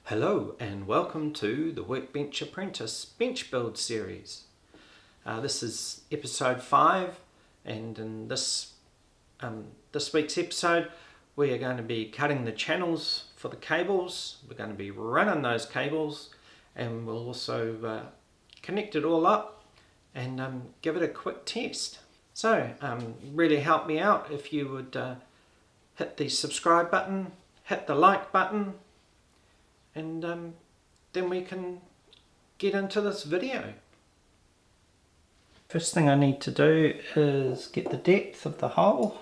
Hello and welcome to the Workbench Apprentice Bench Build series. This is episode 5, and in this week's episode we are going to be cutting the channels for the cables. We're going to be running those cables, and we'll also connect it all up and give it a quick test. So really help me out if you would hit the subscribe button, hit the like button, and then we can get into this video. First thing I need to do is get the depth of the hole.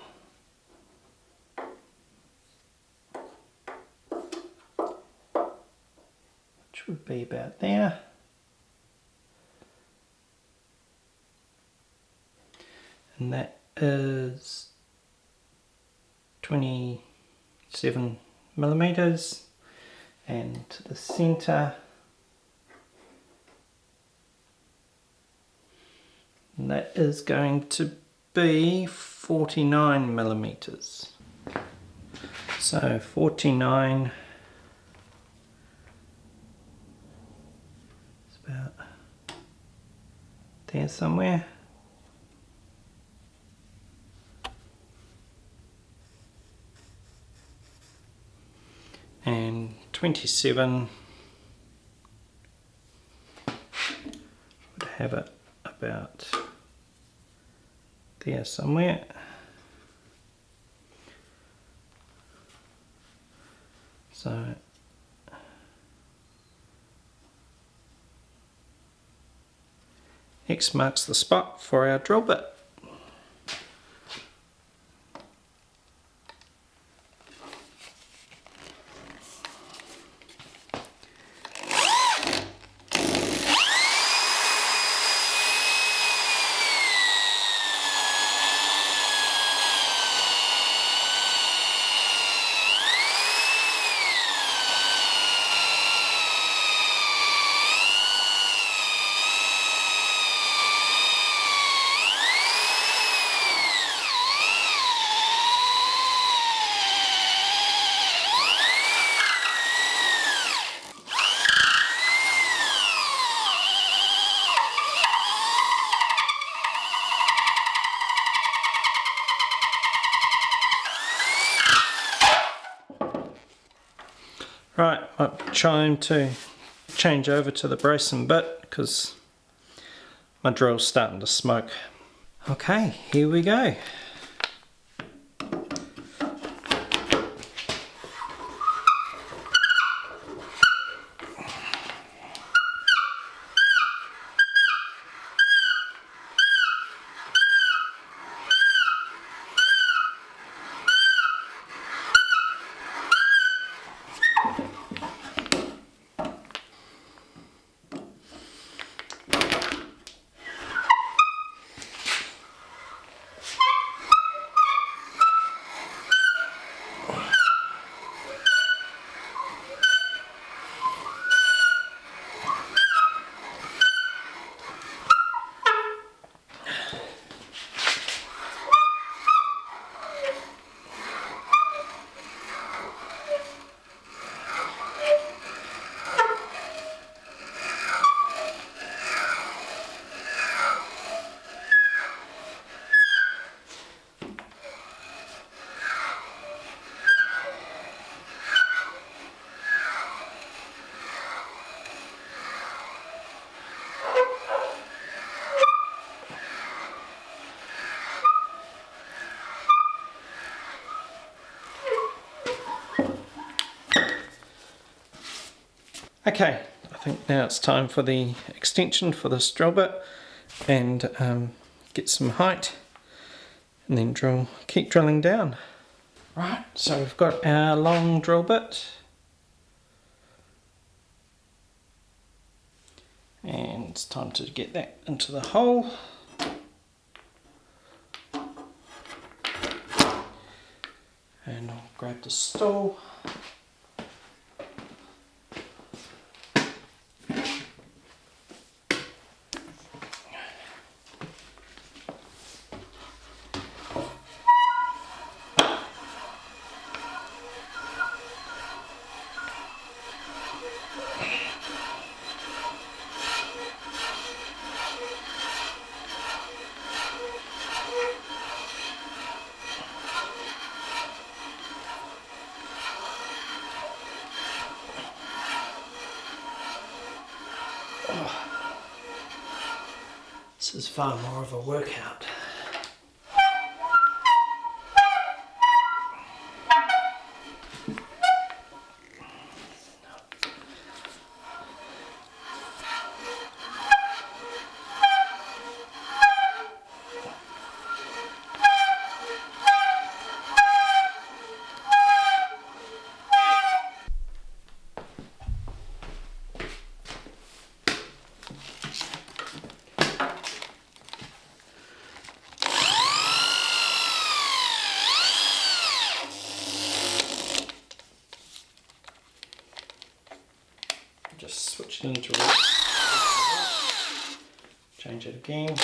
Which would be about there. And that is 27 millimeters. And to the center, and that is going to be 49 millimeters. So 49 is about there somewhere. And 27 would have it about there somewhere. So X marks the spot for our drill bit. Right, I'm trying to change over to the bracing bit because my drill's starting to smoke. Okay, here we go. Okay, I think now it's time for the extension for this drill bit, and get some height, and then keep drilling down. Right, so we've got our long drill bit, and it's time to get that into the hole. And I'll grab the stool. This is far more of a workout. Just switch it into red. Change it again.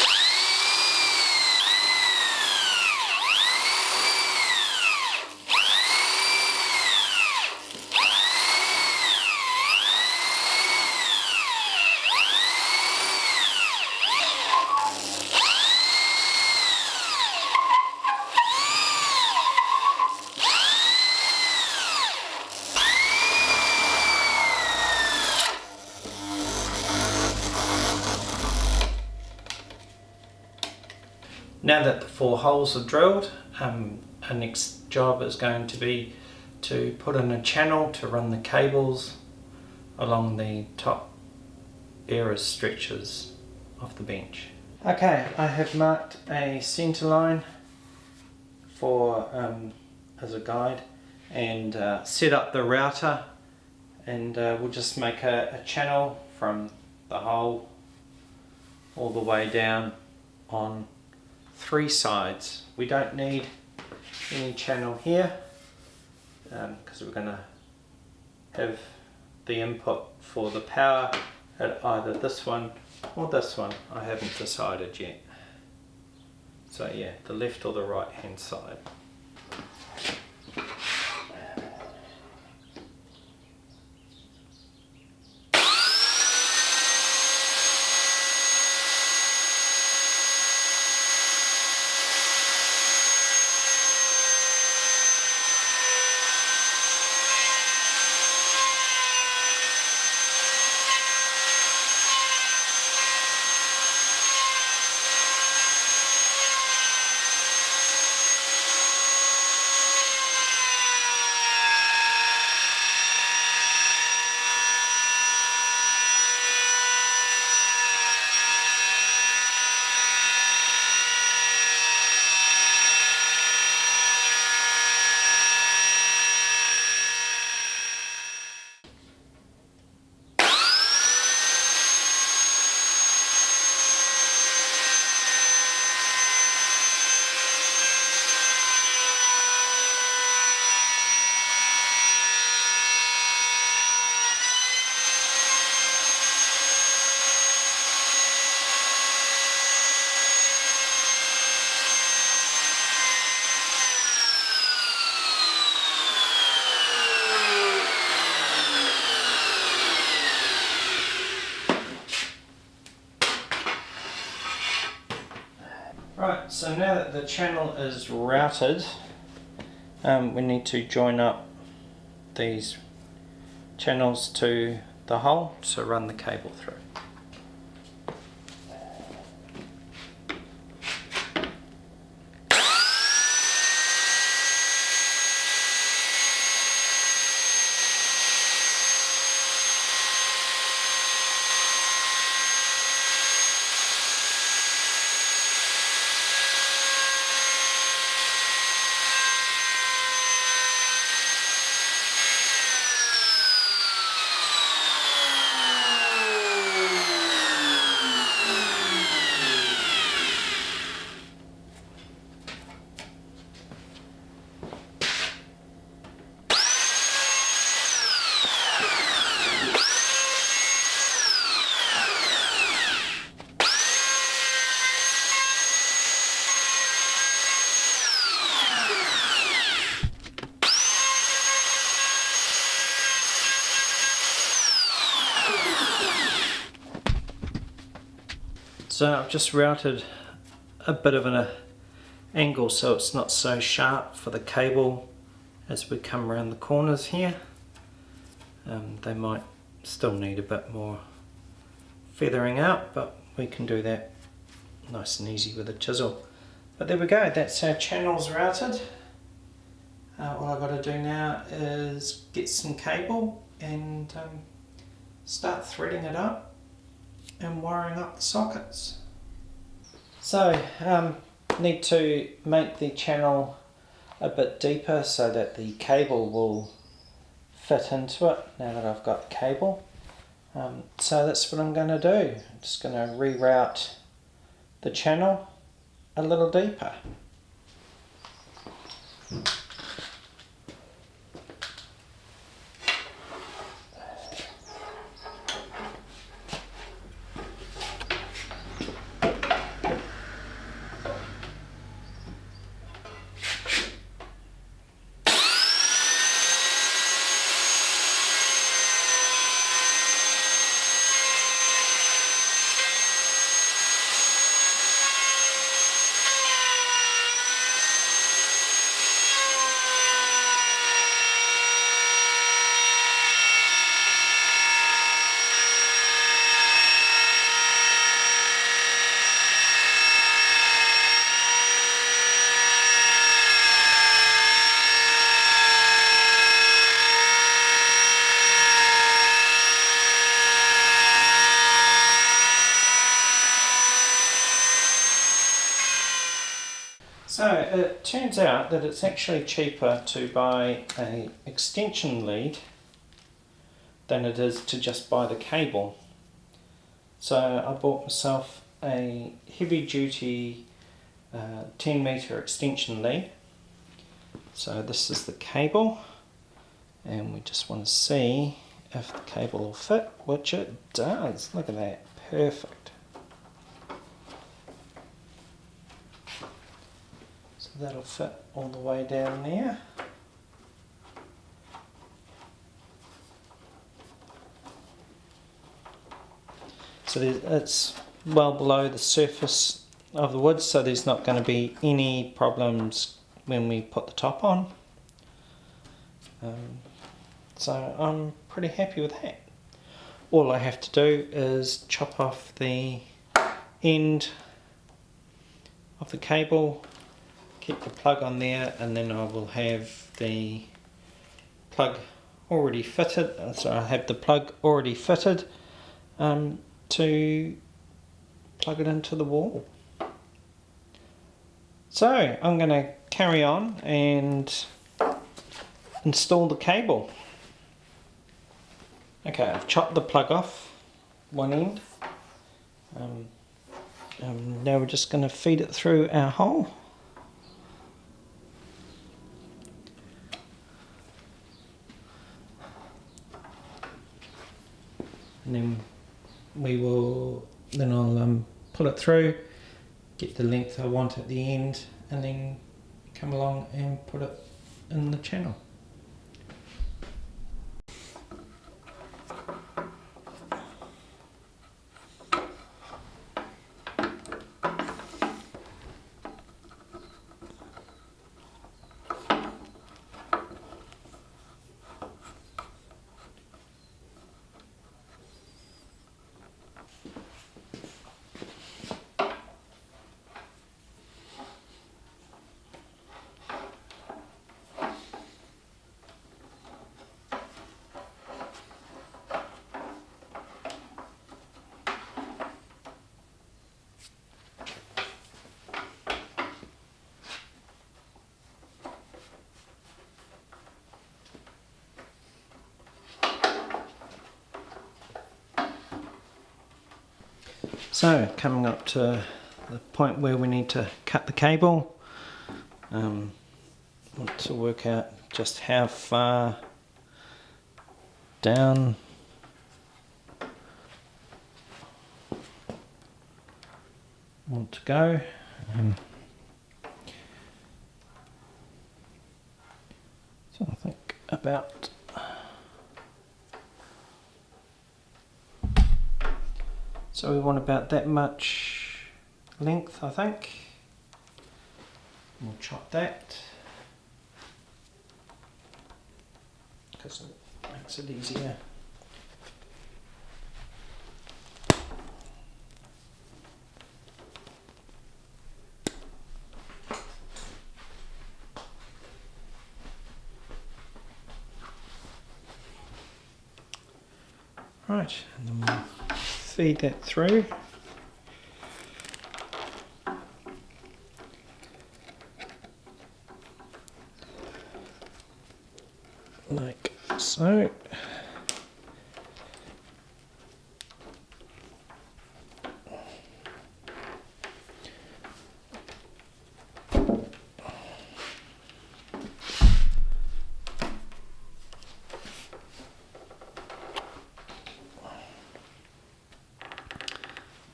Now that the 4 holes are drilled, our next job is going to be to put in a channel to run the cables along the top bearers stretches of the bench. Okay, I have marked a centre line for as a guide and set up the router, and we'll just make a channel from the hole all the way down on 3 sides. We don't need any channel here because we're going to have the input for the power at either this one or this one. I haven't decided yet. So yeah, the left or the right hand side. Right, so now that the channel is routed, we need to join up these channels to the hole, so run the cable through. So I've just routed a bit of an angle so it's not so sharp for the cable as we come around the corners here. They might still need a bit more feathering out, but we can do that nice and easy with a chisel. But there we go, that's our channels routed. All I've got to do now is get some cable and start threading it up and wiring up the sockets. So, need to make the channel a bit deeper so that the cable will fit into it now that I've got the cable. So that's what I'm going to do. I'm just going to reroute the channel a little deeper. So it turns out that it's actually cheaper to buy an extension lead than it is to just buy the cable. So I bought myself a heavy duty 10 meter extension lead. So this is the cable, and we just want to see if the cable will fit, which it does. Look at that, perfect. So that'll fit all the way down there. So it's well below the surface of the wood, so there's not going to be any problems when we put the top on. So I'm pretty happy with that. All I have to do is chop off the end of the cable, keep the plug on there, and then I will have the plug already fitted. So I have the plug already fitted to plug it into the wall. So I'm going to carry on and install the cable. Okay, I've chopped the plug off one end. Now we're just going to feed it through our hole. And then I'll pull it through, get the length I want at the end, and then come along and put it in the channel. So coming up to the point where we need to cut the cable. Want to work out just how far down I want to go. So I think about So we want about that much length, I think. We'll chop that because it makes it easier. Right, and then we'll feed that through. Like so.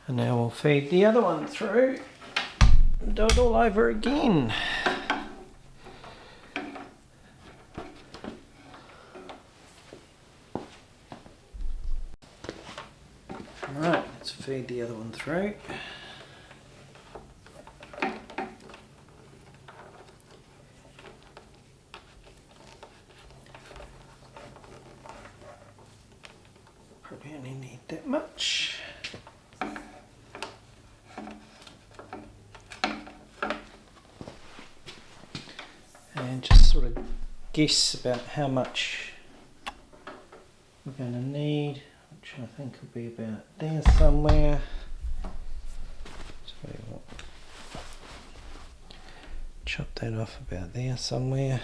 And now we'll feed the other one through and do it all over again. Right, let's feed the other one through. Probably only need that much. And just sort of guess about how much we're going to need, which I think will be about there somewhere. So what, chop that off about there somewhere.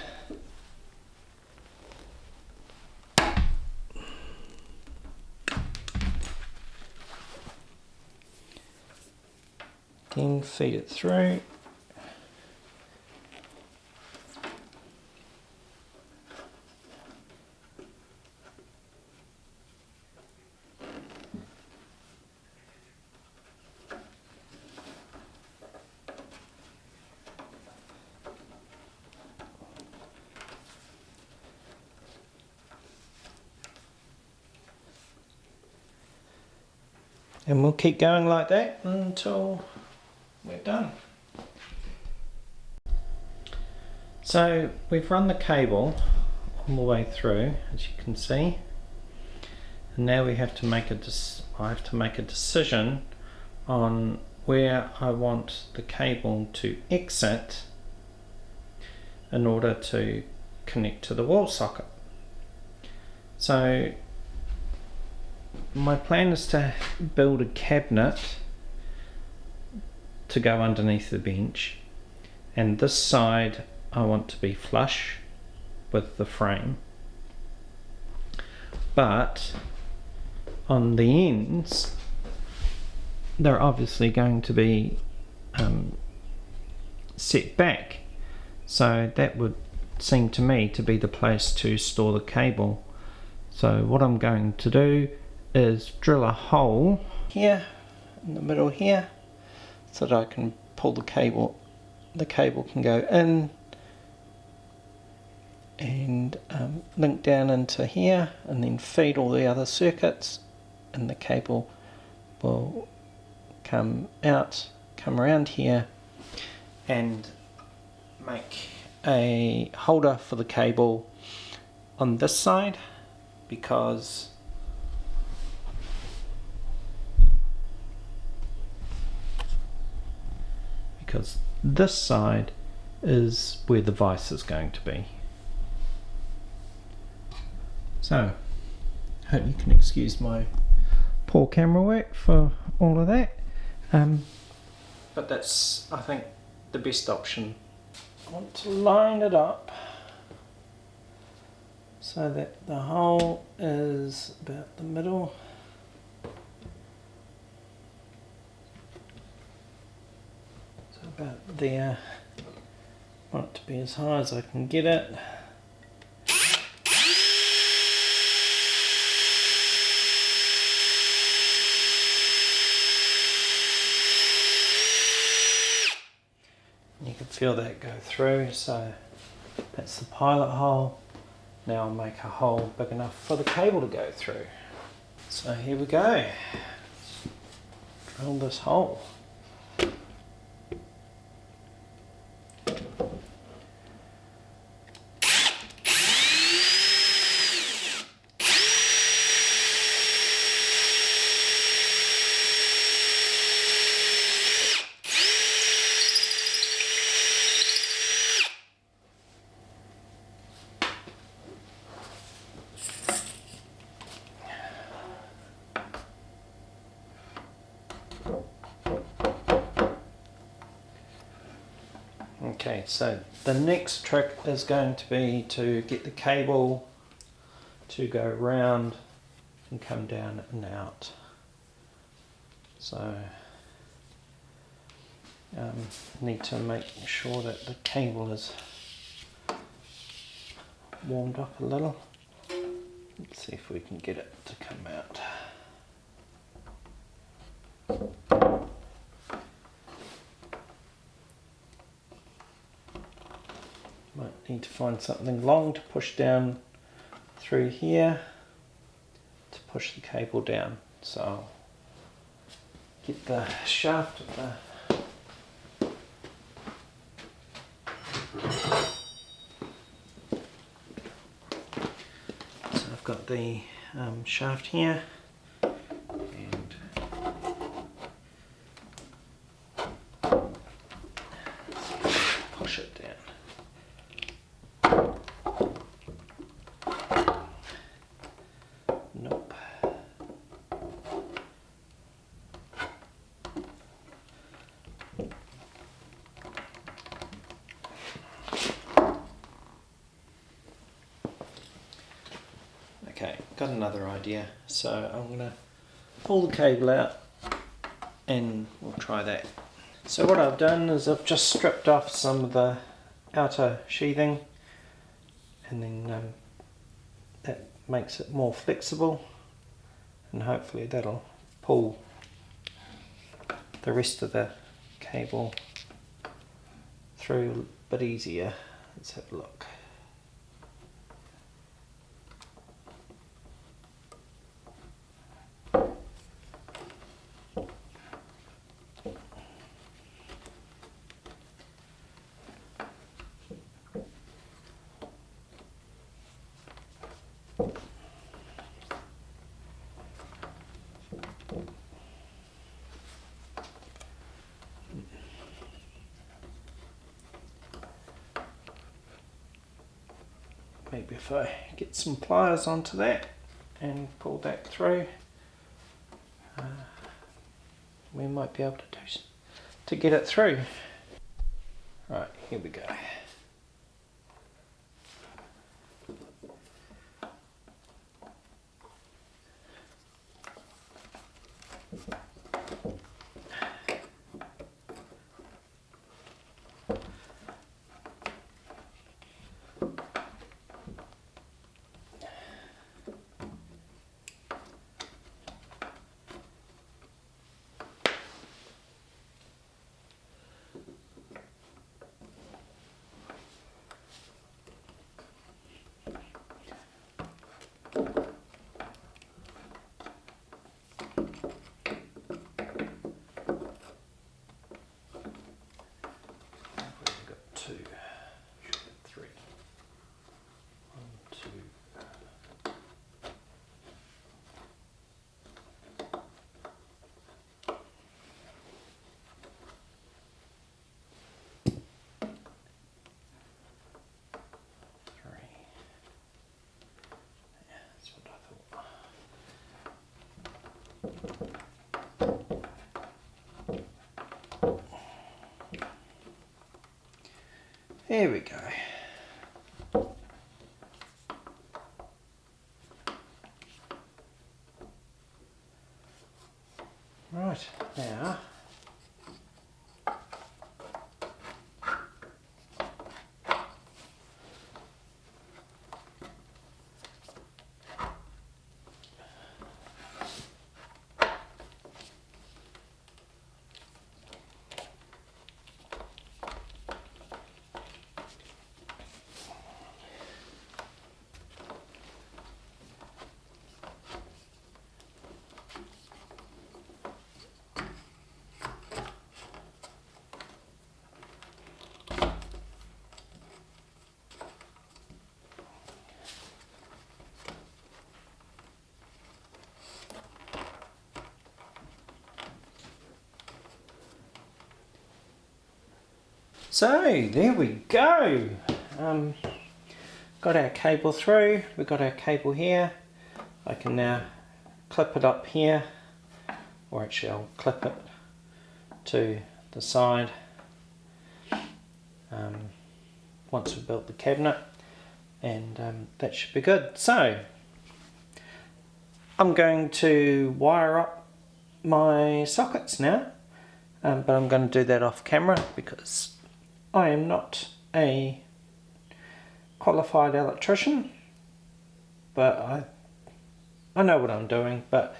Then feed it through. And we'll keep going like that until we're done. So we've run the cable all the way through, as you can see, and now we have to make I have to make a decision on where I want the cable to exit in order to connect to the wall socket. So my plan is to build a cabinet to go underneath the bench, and this side I want to be flush with the frame, but on the ends they're obviously going to be set back, so that would seem to me to be the place to store the cable. So what I'm going to do is drill a hole here in the middle here so that I can pull the cable can go in and link down into here, and then feed all the other circuits, and the cable will come around here and make a holder for the cable on this side, because this side is where the vise is going to be. So, hope you can excuse my poor camera work for all of that, but that's, I think, the best option. I want to line it up so that the hole is about the middle. So about there. I want it to be as high as I can get it. You can feel that go through, so that's the pilot hole. Now I'll make a hole big enough for the cable to go through. So here we go. Drill this hole. Okay, so the next trick is going to be to get the cable to go round and come down and out. So need to make sure that the cable is warmed up a little. Let's see if we can get it to come out. Might need to find something long to push down through here to push the cable down. So I'll get the shaft of the I've got the shaft here, and push it down. Nope. Okay, got another idea. So I'm going to pull the cable out and we'll try that. So what I've done is I've just stripped off some of the outer sheathing, and then that makes it more flexible, and hopefully that'll pull the rest of the cable through a bit easier. Let's have a look. Maybe if I get some pliers onto that and pull that through, we might be able to get it through. Right, here we go. There we go. Right, now so there we go. Got our cable through, we've got our cable here. I can now clip it up here, or actually I'll clip it to the side. once we've built the cabinet, and that should be good. So I'm going to wire up my sockets now, but I'm going to do that off camera because I am not a qualified electrician, but I know what I'm doing, but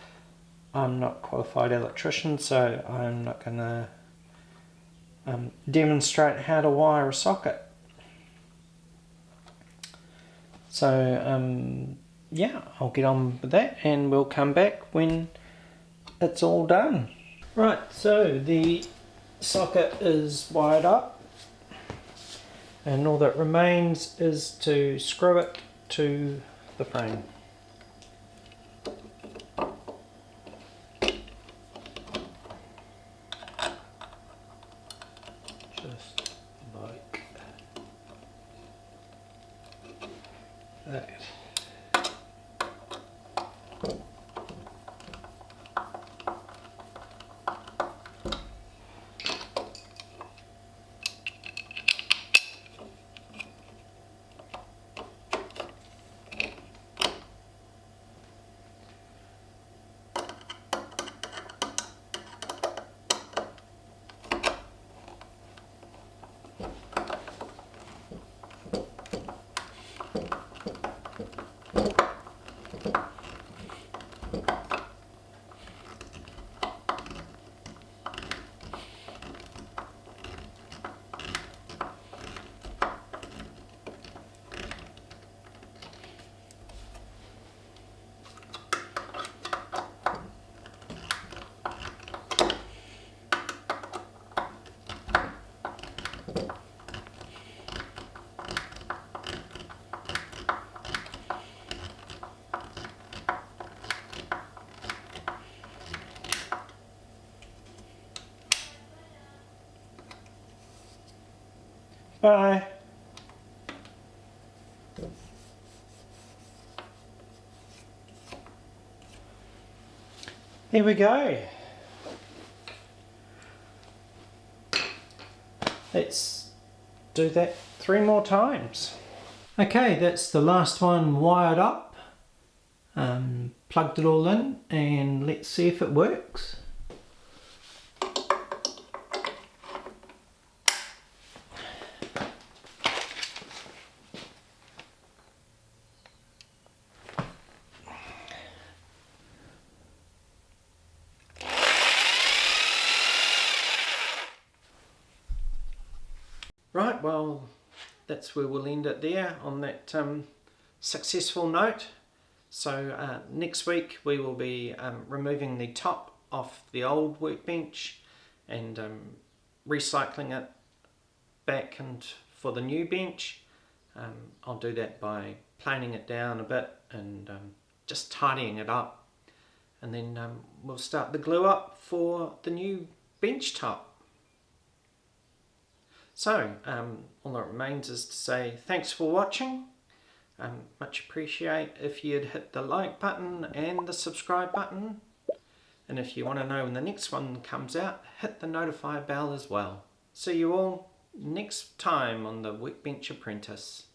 I'm not a qualified electrician, so I'm not going to demonstrate how to wire a socket. So yeah, I'll get on with that and we'll come back when it's all done. Right, so the socket is wired up and all that remains is to screw it to the frame. Just like that. Bye. Here we go. Let's do that 3 more times. Okay, that's the last one wired up. Plugged it all in and let's see if it works. Right, well, that's where we'll end it there on that successful note. So next week we will be removing the top off the old workbench and recycling it back and for the new bench. I'll do that by planing it down a bit and just tidying it up, and then we'll start the glue up for the new bench top. So, all that remains is to say thanks for watching. Much appreciate if you'd hit the like button and the subscribe button. And if you want to know when the next one comes out, hit the notify bell as well. See you all next time on the Workbench Apprentice.